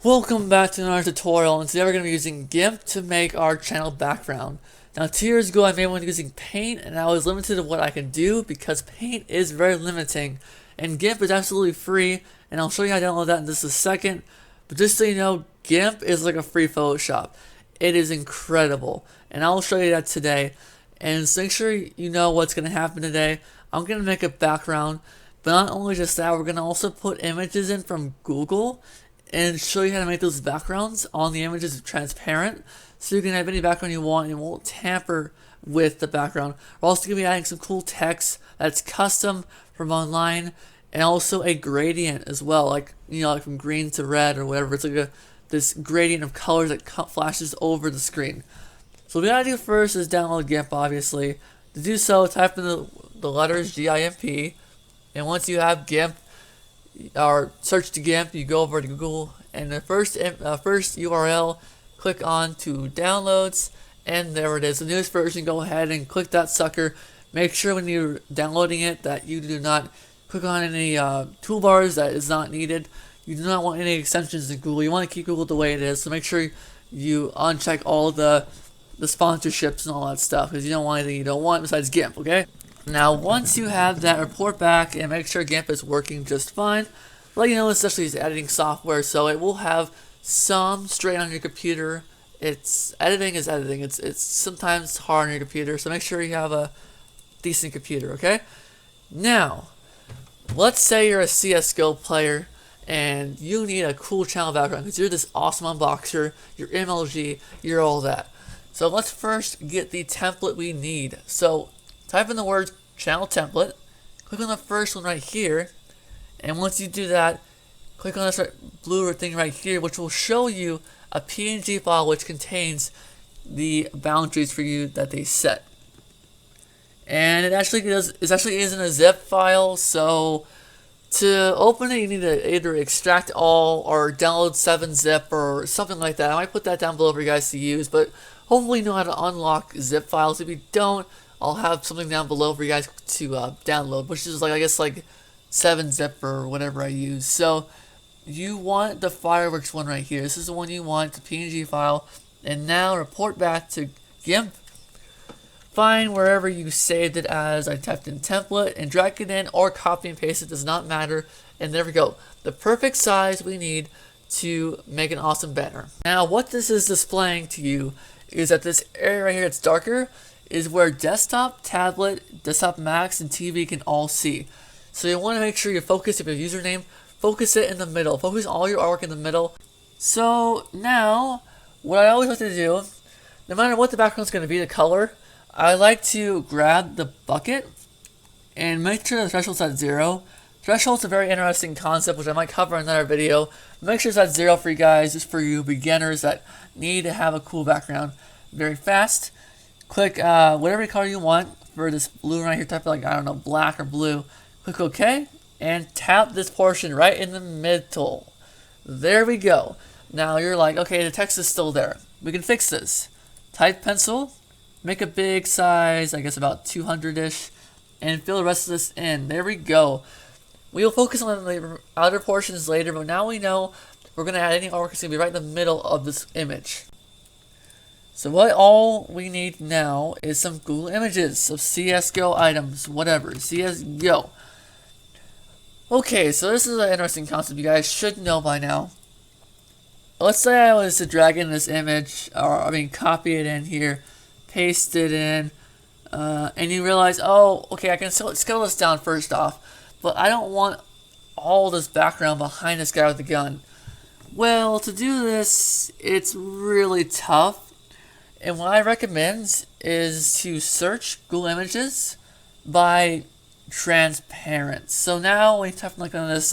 Welcome back to another tutorial, and today we're going to be using Gimp to make our channel background. Now 2 years ago I made one using Paint, and I was limited to what I can do because Paint is very limiting. And Gimp is absolutely free, and I'll show you how to download that in just a second. But just so you know, Gimp is like a free Photoshop. It is incredible, and I'll show you that today. And so make sure you know what's going to happen today. I'm going to make a background, but not only just that, we're going to also put images in from Google and show you how to make those backgrounds on the images transparent, so you can have any background you want and it won't tamper with the background. We're also going to be adding some cool text that's custom from online, and also a gradient as well, like like from green to red or whatever. It's like this gradient of colors that flashes over the screen. So what we gotta do first is download Gimp, obviously. To do so, type in the letters GIMP, and once you have Gimp, or search to Gimp, you go over to Google, and the first URL, click on to downloads, and there it is, the newest version. Go ahead and click that sucker. Make sure when you're downloading it that you do not click on any toolbars that is not needed. You do not want any extensions in Google. You want to keep Google the way it is, so make sure you uncheck all the sponsorships and all that stuff, because you don't want anything you don't want besides Gimp, okay? Now, once you have that, report back and make sure Gimp is working just fine. Let you know, especially it's editing software, so it will have some strain on your computer. Editing is editing. It's sometimes hard on your computer, so make sure you have a decent computer, okay? Now, let's say you're a CSGO player and you need a cool channel background because you're this awesome unboxer, you're MLG, you're all that. So let's first get the template we need. So type in the word channel template, click on the first one right here, and once you do that, click on this blue thing right here, which will show you a PNG file which contains the boundaries for you that they set. And it actually isn't a zip file, so to open it you need to either extract all or download 7-zip or something like that. I might put that down below for you guys to use, but hopefully you know how to unlock zip files. If you don't, I'll have something down below for you guys to download, which is like, I guess, like 7-zip or whatever I use. So you want the fireworks one right here. This is the one you want, the PNG file. And now report back to Gimp. Find wherever you saved it as. I typed in template and drag it in, or copy and paste it, does not matter. And there we go. The perfect size we need to make an awesome banner. Now what this is displaying to you is that this area right here that's darker is where desktop, tablet, desktop max, and TV can all see. So you want to make sure you focus, if your username, focus it in the middle. Focus all your artwork in the middle. So now, what I always like to do, no matter what the background is going to be, the color, I like to grab the bucket and make sure the threshold's at 0. Threshold's a very interesting concept, which I might cover in another video. Make sure it's at 0 for you guys, just for you beginners that need to have a cool background very fast. Click whatever color you want for this blue right here, type of like, I don't know, black or blue. Click OK, and tap this portion right in the middle. There we go. Now you're like, okay, the text is still there. We can fix this. Type pencil, make a big size, I guess about 200-ish, and fill the rest of this in. There we go. We'll focus on the outer portions later, but now we know we're going to add any artwork that's going to be right in the middle of this image. So what all we need now is some Google images of CSGO items, whatever, CSGO. Okay, so this is an interesting concept you guys should know by now. Let's say I was to drag in this image, or copy it in here, paste it in, and you realize, oh, okay, I can scale this down first off, but I don't want all this background behind this guy with the gun. Well, to do this, it's really tough. And what I recommend is to search Google Images by transparent. So now when you type like on this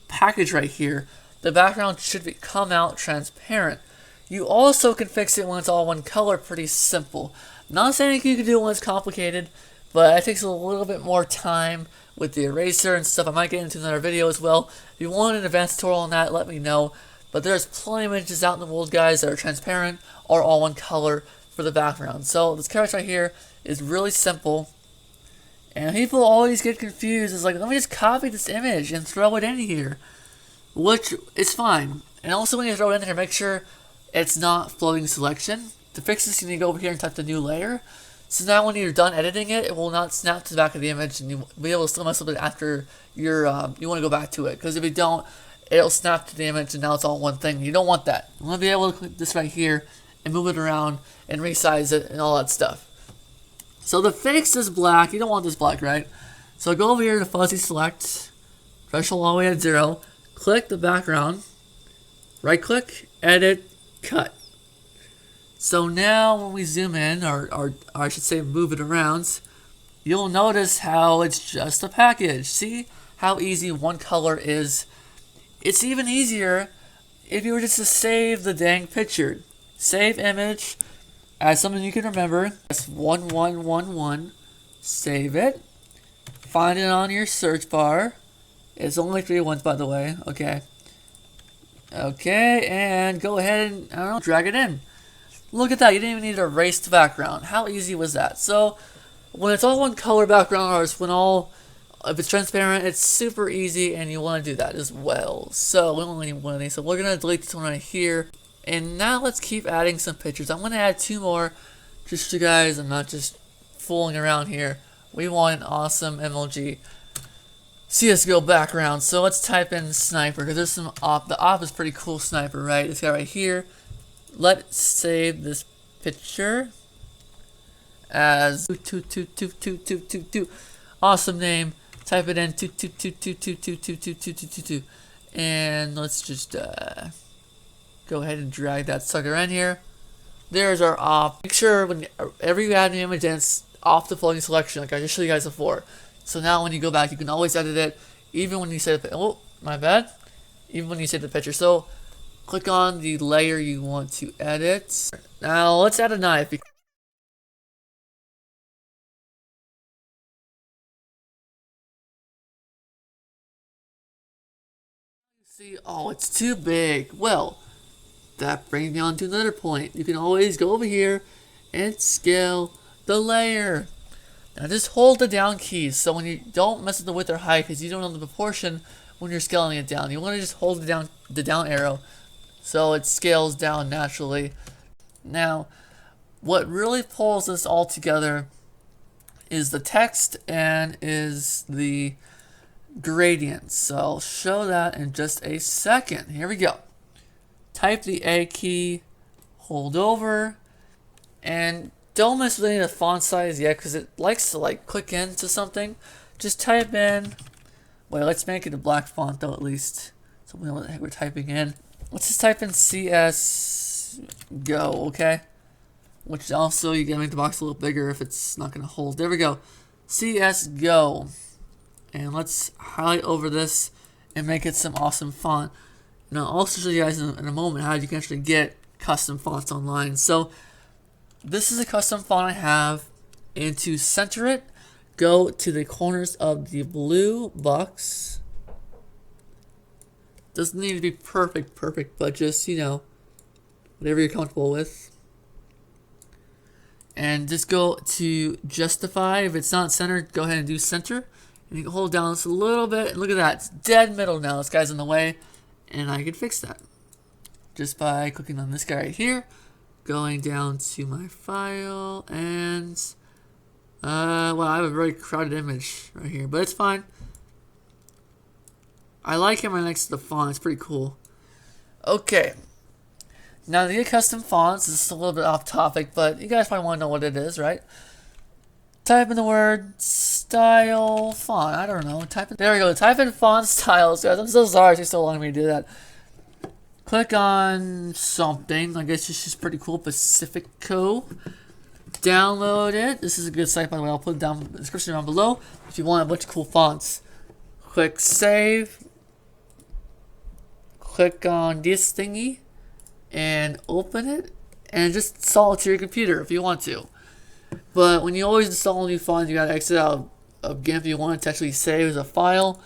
package right here, the background should come out transparent. You also can fix it when it's all one color, pretty simple. Not saying you can do it when it's complicated, but it takes a little bit more time with the eraser and stuff. I might get into another video as well. If you want an advanced tutorial on that, let me know. But there's plenty of images out in the world, guys, that are transparent or all one color for the background. So this character right here is really simple. And people always get confused. It's like, let me just copy this image and throw it in here. Which is fine. And also when you throw it in here, make sure it's not floating selection. To fix this, you need to go over here and type the new layer. So now when you're done editing it, it will not snap to the back of the image, and you'll be able to still mess with it after you want to go back to it. Because if you don't, it'll snap to the image and now it's all one thing. You don't want that. You want to be able to click this right here and move it around and resize it and all that stuff. So to fix this black, you don't want this black, right? So go over here to fuzzy select, threshold all the way at 0, click the background, right click, edit, cut. So now when we zoom in, or I should say move it around, you'll notice how it's just a package. See how easy one color is? It's even easier if you were just to save the dang picture. Save image as something you can remember. That's 1111. Save it. Find it on your search bar. It's only 3 ones, by the way. Okay. Okay, and go ahead and, I don't know, drag it in. Look at that. You didn't even need to erase the background. How easy was that? So, when it's all one color background, or if it's transparent, it's super easy, and you want to do that as well. So, we only need one of these. So, we're going to delete this one right here. And now let's keep adding some pictures. I'm going to add 2 more, just so you guys, I'm not just fooling around here. We want an awesome MLG CSGO background. So let's type in sniper, because there's some op. The op is pretty cool sniper, right? This guy right here. Let's save this picture as 2222222. Awesome name. Type it in 22222222222, and let's just go ahead and drag that sucker in here. There's our op. Make sure whenever you add an image, it's off the floating selection, like I just showed you guys before. So now when you go back, you can always edit it, even when you save the my bad. Even when you save the picture. So click on the layer you want to edit. Now let's add a knife. See, oh, it's too big. Well, that brings me on to another point. You can always go over here and scale the layer. Now just hold the down keys, so when you don't mess with the width or height, because you don't know the proportion when you're scaling it down. You want to just hold the down arrow so it scales down naturally. Now, what really pulls this all together is the text and is the gradient. So I'll show that in just a second. Here we go. Type the A key, hold over, and don't mess with any of the font size yet, because it likes to like click into something. Just type in, wait, let's make it a black font though at least, so we know what the heck we're typing in. Let's just type in CSGO, okay? Which also, you gotta make the box a little bigger if it's not gonna hold. There we go. CSGO. And let's highlight over this and make it some awesome font. And I'll also show you guys in a moment how you can actually get custom fonts online. So this is a custom font I have, and to center it, go to the corners of the blue box. Doesn't need to be perfect, but just, you know, whatever you're comfortable with. And just go to justify. If it's not centered, go ahead and do center. And you can hold down this a little bit. And look at that. It's dead middle now. This guy's in the way. And I can fix that just by clicking on this guy right here. Going down to my file. And, well, I have a very crowded image right here. But it's fine. I like it right next to the font. It's pretty cool. Okay. Now, to get custom fonts, this is a little bit off topic, but you guys probably want to know what it is, right? Type in the word style font. I don't know. There we go. Type in font styles, guys. I'm so sorry it takes so long for me to do that. Click on something. I guess it's just pretty cool. Pacifico. Download it. This is a good site, by the way. I'll put it down in the description down below if you want a bunch of cool fonts. Click save. Click on this thingy and open it, and just install it to your computer if you want to. But when you always install a new font, you gotta exit out of Gimp. You want it to actually save as a file.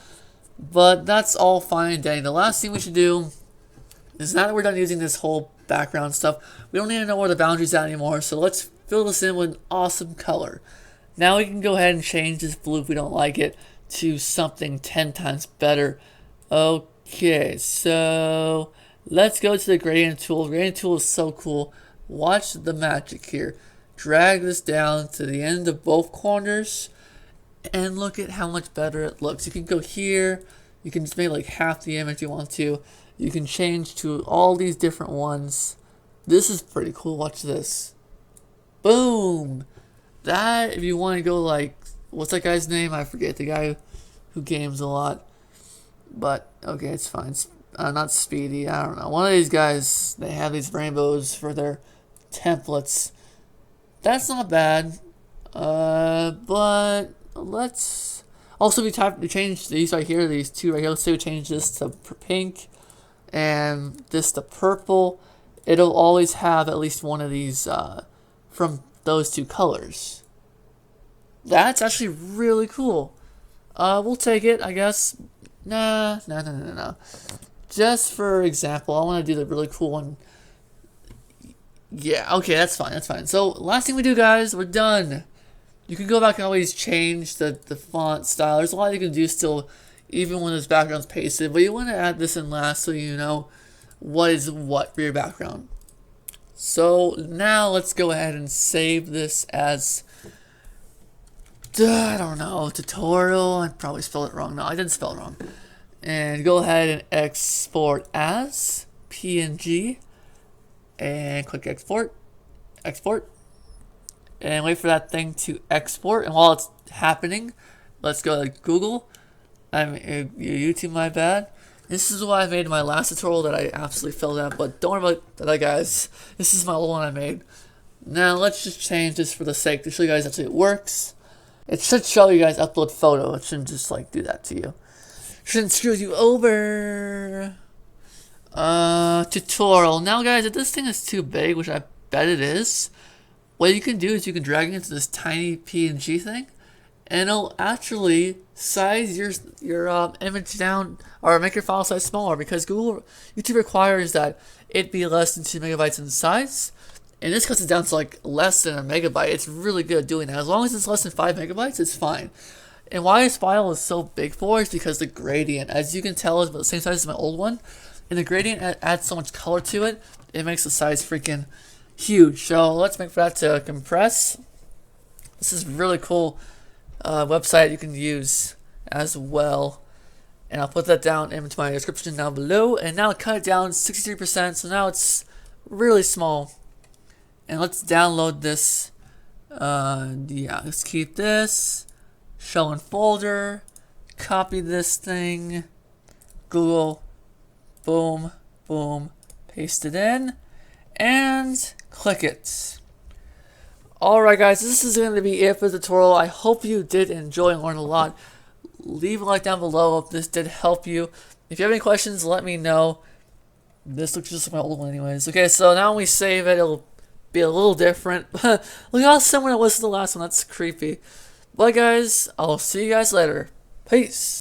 But that's all fine and dandy. The last thing we should do is, now that we're done using this whole background stuff, we don't need to know where the boundaries are anymore. So let's fill this in with an awesome color. Now we can go ahead and change this blue if we don't like it to something 10 times better. Okay, so Let's go to the gradient tool. Gradient tool is so cool. Watch the magic here. Drag this down to the end of both corners and look at how much better it looks. You can go here. You can just make like half the image you want to. You can change to all these different ones. This is pretty cool. Watch this. Boom. That, if you want to go like, what's that guy's name? I forget. The guy who games a lot. But, okay, it's fine. It's, not Speedy. I don't know. One of these guys, they have these rainbows for their templates. That's not bad. But let's also we change these right here, these two right here. Let's say we change this to pink and this to purple. It'll always have at least one of these from those two colors. That's actually really cool. We'll take it, I guess. Nah. Just for example, I want to do the really cool one. Yeah, okay, that's fine. So, last thing we do, guys, we're done. You can go back and always change the font style. There's a lot you can do still, even when this background's pasted. But you want to add this in last so you know what is what for your background. So, now let's go ahead and save this as, I don't know, tutorial. I probably spelled it wrong. No, I didn't spell it wrong. And go ahead and export as PNG. And click export, and wait for that thing to export. And while it's happening, let's go to Google. YouTube, my bad. This is what I made in my last tutorial that I absolutely failed at, but don't worry about that, guys. This is my old one I made. Now let's just change this for the sake to show you guys actually it works. It should show you guys upload photo. It shouldn't just like do that to you. Shouldn't screw you over. Tutorial. Now guys, if this thing is too big, which I bet it is, what you can do is you can drag it into this tiny PNG thing, and it'll actually size your image down, or make your file size smaller, because YouTube requires that it be less than 2 megabytes in size, and this cuts it down to like less than a megabyte. It's really good at doing that. As long as it's less than 5 megabytes, it's fine. And why this file is so big for is because the gradient, as you can tell, is about the same size as my old one. And the gradient adds so much color to it, it makes the size freaking huge. So let's make for that to compress. This is really cool website you can use as well. And I'll put that down into my description down below. And now cut it down 63%, so now it's really small. And let's download this. Yeah, let's keep this. Show in folder. Copy this thing. Google. Boom, boom, paste it in, and click it. Alright guys, this is going to be it for the tutorial. I hope you did enjoy and learn a lot. Leave a like down below if this did help you. If you have any questions, let me know. This looks just like my old one anyways. Okay, so now when we save it, it'll be a little different. Look how similar it was to the last one. That's creepy. But guys, I'll see you guys later. Peace.